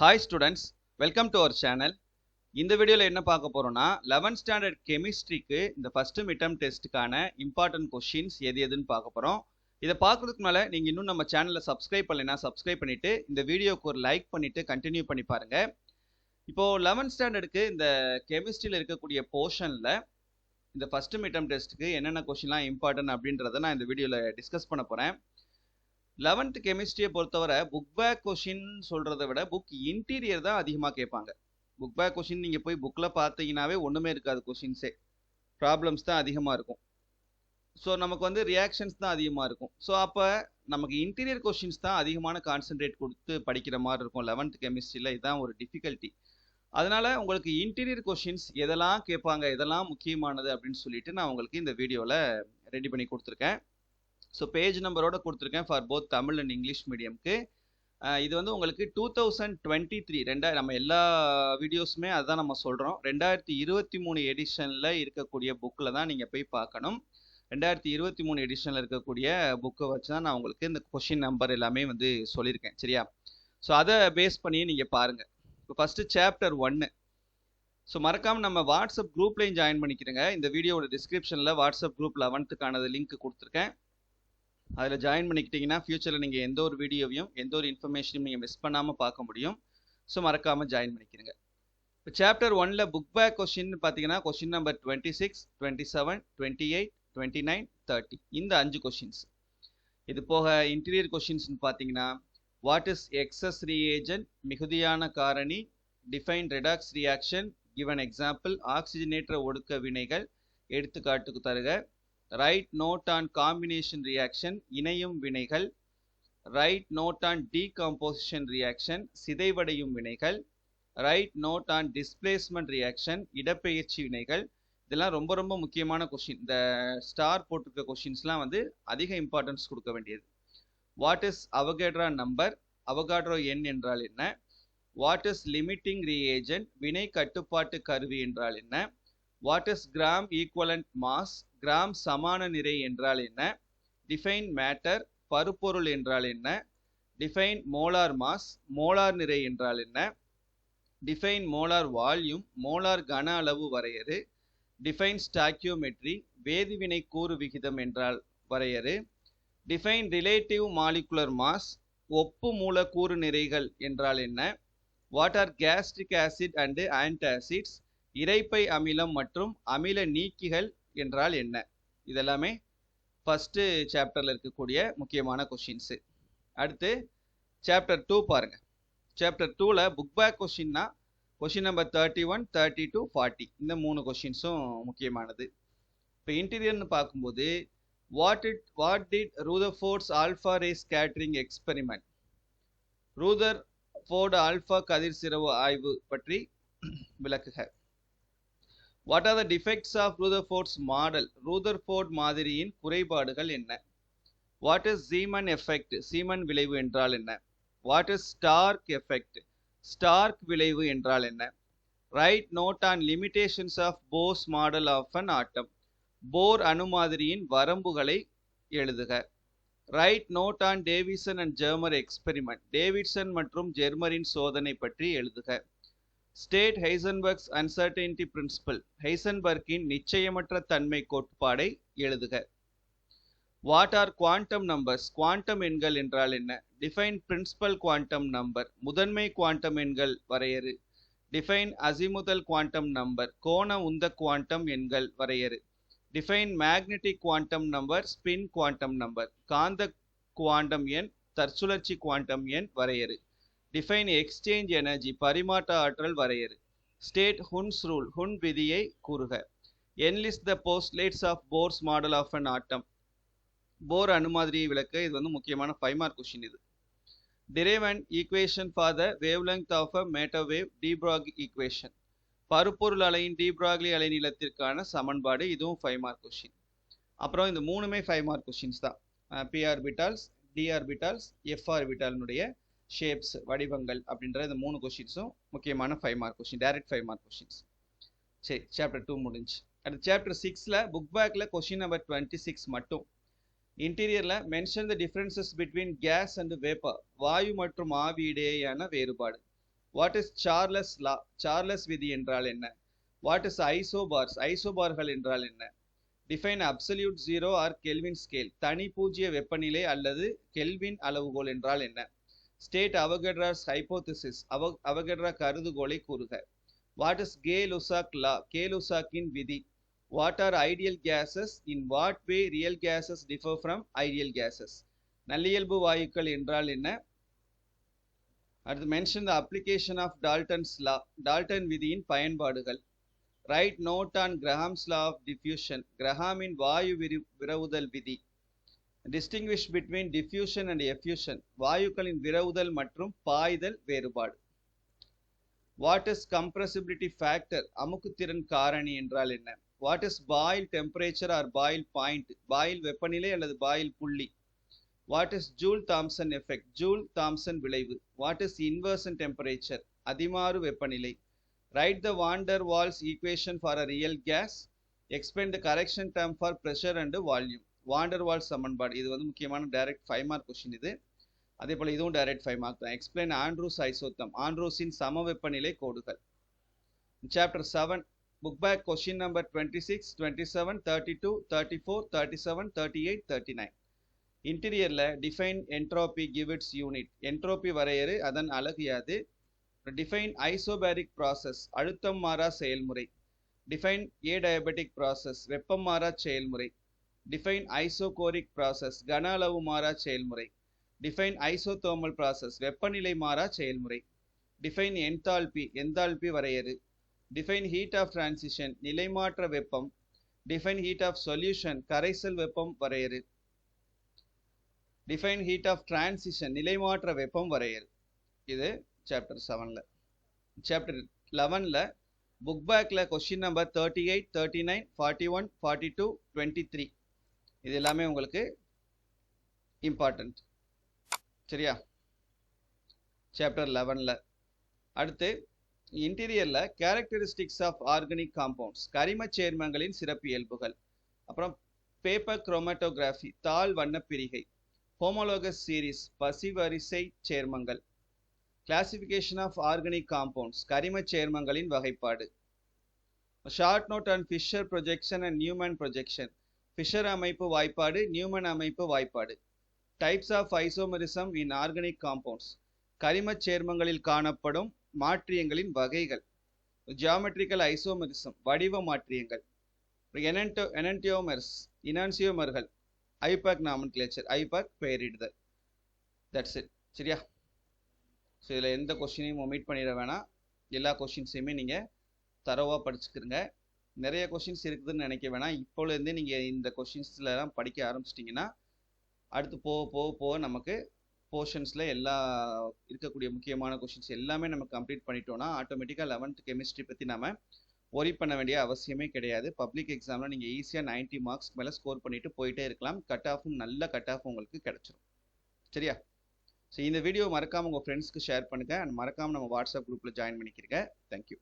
Hi students, welcome to our channel. இந்த வீடியோல என்ன பார்க்க போறோம்னா 11th ஸ்டாண்டர்ட் கெமிஸ்ட்ரிக்கு இந்த ஃபர்ஸ்ட் மிட்டம் டெஸ்ட்டுக்கான இம்பார்ட்டன்ட் கொஸ்டின்ஸ் எதுன்னு பார்க்க போறோம். இதை பார்க்கறதுக்கு மேல நீங்க இன்னும் நம்ம சேனலை சப்ஸ்கிரைப் பண்ணலைன்னா சப்ஸ்கிரைப் பண்ணிட்டு இந்த வீடியோக்கு ஒரு லைக் பண்ணிட்டு கண்டினியூ பண்ணி பாருங்க. இப்போ 11th ஸ்டாண்டர்டுக்கு இந்த கெமிஸ்ட்ரியில் இருக்கக்கூடிய போர்ஷன்ல இந்த ஃபர்ஸ்ட் மிட்டம் டெஸ்ட்டுக்கு என்னென்ன கொஸ்டின்லாம் இம்பார்ட்டன்ட் அப்படின்றத நான் இந்த வீடியோல டிஸ்கஸ் பண்ண போறேன். 11th கெமிஸ்ட்ரியை பொறுத்தவரை புக் பேக் கொஷின் சொல்கிறத விட புக் இன்டீரியர் தான் அதிகமாக கேட்பாங்க. புக் பேக் கொஷின் நீங்கள் போய் புக்கில் பார்த்தீங்கன்னாவே ஒன்றுமே இருக்காது, கொஷின்ஸே ப்ராப்ளம்ஸ் தான் அதிகமாக இருக்கும். ஸோ நமக்கு வந்து ரியாக்ஷன்ஸ் தான் அதிகமாக இருக்கும். ஸோ அப்போ நமக்கு இன்டீரியர் கொஷின்ஸ் தான் அதிகமான கான்சென்ட்ரேட் கொடுத்து படிக்கிற மாதிரி இருக்கும் 11th கெமிஸ்ட்ரியில். இதுதான் ஒரு டிஃபிகல்ட்டி. அதனால் உங்களுக்கு இன்டீரியர் கொஷின்ஸ் எதெல்லாம் கேட்பாங்க, எதெல்லாம் முக்கியமானது அப்படின்னு சொல்லிட்டு நான் உங்களுக்கு இந்த வீடியோவில் ரெடி பண்ணி கொடுத்துருக்கேன். ஸோ பேஜ் நம்பரோட கொடுத்துருக்கேன் for both Tamil and English மீடியம்க்கு. இது வந்து உங்களுக்கு 2023 நம்ம எல்லா வீடியோஸுமே அதுதான் நம்ம சொல்கிறோம். 2023 எடிஷனில் இருக்கக்கூடிய புக்கில் தான் நீங்கள் போய் பார்க்கணும். 2023 எடிஷனில் இருக்கக்கூடிய புக்கை வச்சு தான் நான் உங்களுக்கு இந்த கொஷின் நம்பர் எல்லாமே வந்து சொல்லியிருக்கேன், சரியா? ஸோ அதை பேஸ் பண்ணி நீங்கள் பாருங்கள். இப்போ ஃபஸ்ட்டு சாப்டர் 1. ஸோ மறக்காமல் நம்ம வாட்ஸ்அப் குரூப்லேயும் ஜாயின் பண்ணிக்கிறேங்க. இந்த வீடியோட டிஸ்கிரிப்ஷனில் வாட்ஸ்அப் குரூப் 11th லிங்க் கொடுத்துருக்கேன். அதில் ஜாயின் பண்ணிக்கிட்டிங்கன்னா ஃப்யூச்சரில் நீங்கள் எந்த ஒரு வீடியோவையும் எந்த ஒரு இன்ஃபர்மேஷனையும் நீங்கள் மிஸ் பண்ணாமல் பார்க்க முடியும். ஸோ மறக்காமல் ஜாயின் பண்ணிக்கிறேங்க. இப்போ சாப்டர் 1ல் புக் பேக் கொஷின் பார்த்தீங்கன்னா கொஷின் நம்பர் 26, 27, 28, 29, 30 இந்த 5 கொஷின்ஸ். இது போக இன்டீரியர் கொஷின்ஸ்னு பார்த்தீங்கன்னா வாட் இஸ் எக்ஸஸ் ரியேஜென்ட், மிகுதியான காரணி, define redox reaction, given example, ஆக்சிஜனேற்ற ஒடுக்க வினைகள் எடுத்துக்காட்டுக்கு தருக, write note on combination reaction, இணையும் வினைகள், write note on decomposition reaction, சிதைவடையும் வினைகள், write note on displacement reaction, இடப்பெயர்ச்சி வினைகள். இதெல்லாம் ரொம்ப ரொம்ப முக்கியமான கொஷின். இந்த ஸ்டார் போட்டிருக்க கொஷின்ஸ்லாம் வந்து அதிக இம்பார்ட்டன்ஸ் கொடுக்க வேண்டியது. What is Avogadro number, Avogadro எண் என்றால் என்ன, வாட் இஸ் லிமிட்டிங் ரியேஜென்ட், வினை கட்டுப்பாட்டு கருவி என்றால் என்ன, what is gram equivalent mass, gram சமான நிறை என்றால் என்ன, டிஃபைன் மேட்டர், பருப்பொருள் என்றால் என்ன, டிஃபைன் மோலார் மாஸ், மோலார் நிறை என்றால் என்ன, டிஃபைன் மோலார் வால்யூம், மோலார் கன அளவு வரையறு, டிஃபைன் ஸ்டாக்கியோமெட்ரி, வேதிவினை கூறு விகிதம் என்றால் வரையறு, டிஃபைன் ரிலேட்டிவ் மாலிகுலர் மாஸ், ஒப்பு மூலக்கூறு நிறைகள் என்றால் என்ன, what are gastric acid and antacids, இரைப்பை அமிலம் மற்றும் அமில நீக்கிகள் என்றால் என்ன. இதெல்லாமே ஃபஸ்ட்டு சாப்டரில் இருக்கக்கூடிய முக்கியமான கொஷின்ஸு. அடுத்து சாப்டர் 2 பாருங்க. சாப்டர் 2ல் புக் பேக் கொஷின்னா கொஷின் நம்பர் 31, 32, 40 இந்த 3 கொஷின்ஸும் முக்கியமானது. இப்போ இன்டீரியர்னு பார்க்கும்போது what did Rutherford's alpha ray scattering experiment, Rutherford alpha கதிர் சிரவு ஆய்வு பற்றி விளக்குக. What are the defects of Rutherford's model? Rutherford மாதிரியின் குறைபாடுகள் என்ன? What is Zeeman effect? Seeman விளைவு என்றால் என்ன? What is Stark effect? Stark விளைவு என்றால் என்ன? Write note on limitations of Bohr's model of an atom. போர் அணு மாதிரியின் வரம்புகளை எழுதுக. Write note on Davidson and Germer experiment. Davidson மற்றும் ஜெர்மரின் சோதனை பற்றி எழுதுக. State Heisenberg's uncertainty principle. ஹைசன்பர்க்கின் நிச்சயமற்ற தன்மை கோட்பாடை எழுதுக. What are quantum numbers, quantum எண்கள் என்றால் என்ன? டிஃபைன் பிரின்சிபல் குவாண்டம் நம்பர், முதன்மை குவாண்டம் எண்கள் வரையறு. டிஃபைன் அசிமுதல் குவாண்டம் நம்பர், கோண உந்த குவாண்டம் எண்கள் வரையறு. Define magnetic quantum number, spin quantum number, காந்த குவாண்டம் எண், தற்சுழற்சி குவாண்டம் எண் வரையறு. டிஃபைன் எக்ஸ்சேஞ்ச் எனர்ஜி, பரிமாற்ற ஆற்றல் வரையறு. ஸ்டேட் ஹுன்ஸ் ரூல், ஹுன் விதியை கூறுக. Enlist the postulates of Bohr's model of an atom. Bohr அணு மாதிரியை விளக்க. இது வந்து முக்கியமான 5 மார்க் கொஷின். இது derive and equation for the wavelength of a matter wave, de Broglie equation. பருப்பொருள் அலையின் டி பிராக்லி அலைநீளத்திற்கான சமன்பாடு. இதுவும் 5 மார்க் கொஷின். அப்புறம் இந்த 3மே 5 மார்க் கொஷின்ஸ் தான். P orbitals, D orbitals, F ஆர்பிட்டாலினுடைய ஷேப்ஸ், வடிவங்கள் அப்படின்ற இந்த 3 கொஷின்ஸும் முக்கியமான 5 mark question, direct 5 mark questions. சரி, சாப்டர் 2 முடிஞ்சு. அடுத்து சாப்டர் 6ல் புக் பேக்கில் கொஷின் நம்பர் 26 மட்டும். இன்டீரியரில் mention the differences between gas and vapour, வாயு மற்றும் ஆவி இடையேயான வேறுபாடு. What is Charles law, Charles விதி என்றால் என்ன? வாட் இஸ் ஐசோபார்ஸ், ஐசோபார்கள் என்றால் என்ன? Define absolute zero or Kelvin scale, தனி பூஜ்ஜிய வெப்பநிலை அல்லது கெல்வின் அளவுகோல் என்றால் என்ன? ஸ்டேட் அவகட்ராஸ் ஹைபோதிசிஸ், அவகட்ரா கருதுகோளை கூறுக. வாட் இஸ் கே-லுசாக் லா, கே-லுசாக்கின் விதி. What are ideal gases, in what way real gases differ from ideal gases, நல்லியல்பு வாயுக்கள் என்றால் என்ன? அடுத்து mention the application of Dalton's law, Dalton விதியின் பயன்பாடுகள். Write note on Graham's law of diffusion, கிரஹாமின் வாயு விரவுதல் விதி. Distinguish between diffusion and effusion, வாயுக்களின் விரவுதல் மற்றும் பாய்தல் வேறுபாடு. வாட் இஸ் கம்ப்ரசிபிலிட்டி ஃபேக்டர், அமுக்குத்திறன் காரணி என்றால் என்ன? What is boil temperature or boil point, boil வெப்பநிலை அல்லது பாயில் புள்ளி. What is Joule Thomson effect, Joule Thomson விளைவு. வாட் இஸ் இன்வர்சன் டெம்பரேச்சர், அதிமாறு வெப்பநிலை. Write the van der Waals equation for a real gas. Explain the correction term for pressure and volume. Van der Waals சமன்பாடு, இது வந்து முக்கியமான direct 5 mark question இது. அதே போல் இதுவும் டைரக்ட் 5 மார்க் தான். எக்ஸ்பிளைன் ஆண்ட்ரூஸ் ஐசோத்தம், ஆண்ட்ரூஸின் சம வெப்பநிலை கோடுகள். Chapter 7 book back question number 26, 27, 32, 34, 37, 38, 39. இன்டீரியர்ல define entropy, give its unit, entropy வரையறு, அதன் அலகு யாது. டிஃபைன் ஐசோபேரிக் ப்ராசஸ், அழுத்தம் மாறா செயல்முறை. டிஃபைன் ஏடயபெட்டிக் ப்ராசஸ், வெப்பம் மாறா செயல்முறை. டிஃபைன் ஐசோகோரிக் ப்ராசஸ், கன அளவு மாறா செயல்முறை. டிஃபைன் ஐசோதர்மல் ப்ராசஸ், வெப்பநிலை மாறா செயல்முறை. டிஃபைன் என்தால்பி, என்தால்பி வரையறு. டிஃபைன் ஹீட் ஆஃப் டிரான்சிஷன், நிலைமாற்ற வெப்பம். டிஃபைன் ஹீட் ஆஃப் சொல்யூஷன், கரைசல் வெப்பம் வரையறு. டிஃபைன் ஹீட் ஆஃப் டிரான்சிஷன், நிலைமாற்ற வெப்பம் வரையறு. இது சாப்டர் 7ல. சாப்டர் 11ல புக் பேக்ல கொஸ்டின் நம்பர் 38, 39, 41, 42, 23 இது எல்லாமே உங்களுக்கு இம்பார்ட்டன்ட். சரியா? சாப்டர் 11ல அடுத்து இன்டீரியர்ல கேரக்டரிஸ்டிக்ஸ் ஆஃப் ஆர்கானிக் காம்பவுண்ட்ஸ், கரிம சேர்மங்களின் சிறப்பியல்புகள். அப்புறம் பேப்பர் குரோமேட்டோகிராஃபி, தாள் வண்ண பிரிகை. ஹோமோலோகஸ் சீரிஸ், பசிவரிசை சேர்மங்கள். கிளாசிஃபிகேஷன் ஆஃப் ஆர்கானிக் காம்பவுண்ட்ஸ், கரிம சேர்மங்களின் வகைப்பாடு. Short note on Fisher projection and Newman projection, Fisher அமைப்பு வாய்ப்பாடு, நியூமன் அமைப்பு வாய்ப்பாடு. Types of isomerism in organic compounds, கரிம சேர்மங்களில் காணப்படும் மாற்றியங்களின் வகைகள். ஜியாமெட்ரிக்கல் ஐசோமெரிசம், வடிவ மாற்றியங்கள். எனன்டியோமர்ஸ், இனான்சியோமர்கள். ஐபாக் நாமன்கிளேச்சர், ஐபாக் பெயரிடுதல். That's it. சரியா? ஸோ இதில் எந்த கொஸ்டினையும் ஒமிட் பண்ணிட வேணாம். எல்லா கொஸ்டின்ஸையுமே நீங்கள் தரவாக படிச்சுக்கிறங்க. நிறைய கொஸ்டின்ஸ் இருக்குதுன்னு நினைக்க வேணாம். இப்போலேருந்தே நீங்கள் இந்த கொஸ்டின்ஸ்லாம் படிக்க ஆரம்பிச்சிட்டிங்கன்னா அடுத்து போக போக போக நமக்கு போர்ஷன்ஸில் எல்லா இருக்கக்கூடிய முக்கியமான கொஸ்டின்ஸ் எல்லாமே நம்ம கம்ப்ளீட் பண்ணிட்டோம்னா ஆட்டோமேட்டிக்காக 11th கெமிஸ்ட்ரி பற்றி நம்ம ஒரி பண்ண வேண்டிய அவசியமே கிடையாது. பப்ளிக் எக்ஸாமில் நீங்கள் ஈஸியாக 90 மார்க்ஸ் மேலே ஸ்கோர் பண்ணிட்டு போயிட்டே இருக்கலாம். கட் ஆஃபும் நல்ல கட் ஆஃப் உங்களுக்கு கிடைச்சிரும். சரியா? ஸோ இந்த வீடியோ மறக்காமல் உங்கள் ஃப்ரெண்ட்ஸ்க்கு ஷேர் பண்ணுங்கள். அண்ட் மறக்காமல் நம்ம வாட்ஸ்அப் குரூப்பில் ஜாயின் பண்ணிக்கிறீங்க. தேங்க்யூ.